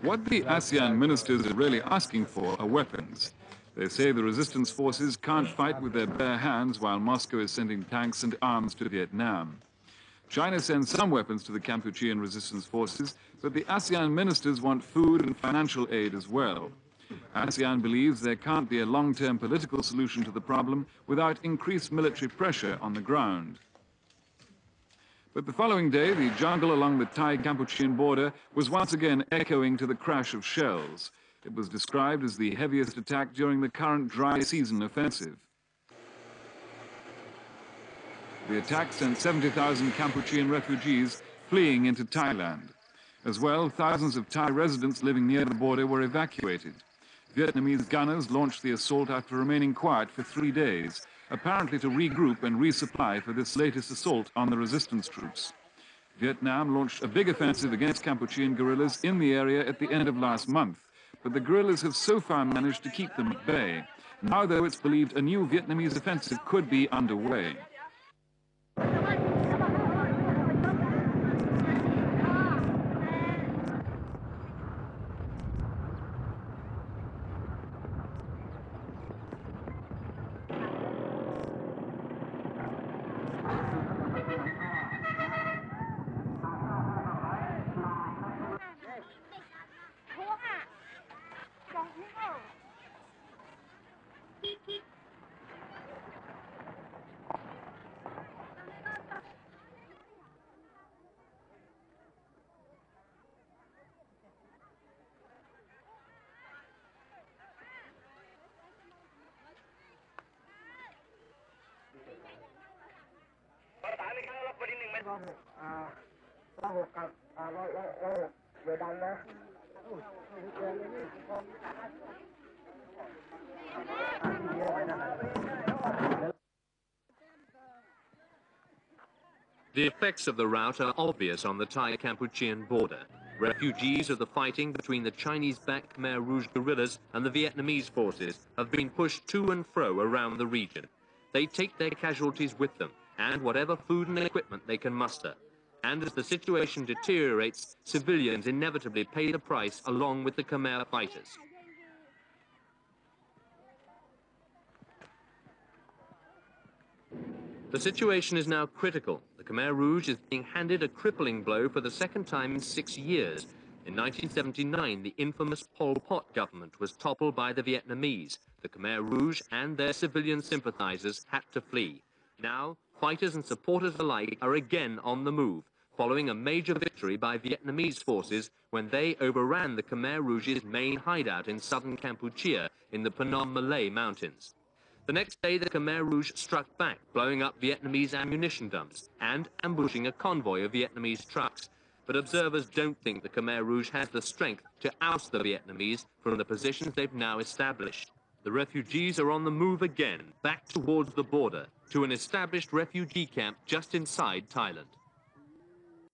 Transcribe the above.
What the ASEAN ministers are really asking for are weapons. They say the resistance forces can't fight with their bare hands while Moscow is sending tanks and arms to Vietnam. China sends some weapons to the Kampuchean resistance forces, but the ASEAN ministers want food and financial aid as well. ASEAN believes there can't be a long-term political solution to the problem without increased military pressure on the ground. But the following day, the jungle along the Thai-Kampuchean border was once again echoing to the crash of shells. It was described as the heaviest attack during the current dry season offensive. The attack sent 70,000 Kampuchean refugees fleeing into Thailand. As well, thousands of Thai residents living near the border were evacuated. Vietnamese gunners launched the assault after remaining quiet for 3 days, apparently to regroup and resupply for this latest assault on the resistance troops. Vietnam launched a big offensive against Kampuchean guerrillas in the area at the end of last month, but the guerrillas have so far managed to keep them at bay. Now, though, it's believed a new Vietnamese offensive could be underway. The effects of the rout are obvious on the Thai-Kampuchean border. Refugees of the fighting between the Chinese-backed Khmer Rouge guerrillas and the Vietnamese forces have been pushed to and fro around the region. They take their casualties with them and whatever food and equipment they can muster. And as the situation deteriorates, civilians inevitably pay the price along with the Khmer fighters. The situation is now critical. The Khmer Rouge is being handed a crippling blow for the second time in 6 years. In 1979, the infamous Pol Pot government was toppled by the Vietnamese. The Khmer Rouge and their civilian sympathizers had to flee. Now, fighters and supporters alike are again on the move, following a major victory by Vietnamese forces when they overran the Khmer Rouge's main hideout in southern Kampuchea in the Phnom Malay Mountains. The next day, the Khmer Rouge struck back, blowing up Vietnamese ammunition dumps and ambushing a convoy of Vietnamese trucks. But observers don't think the Khmer Rouge has the strength to oust the Vietnamese from the positions they've now established. The refugees are on the move again, back towards the border, to an established refugee camp just inside Thailand.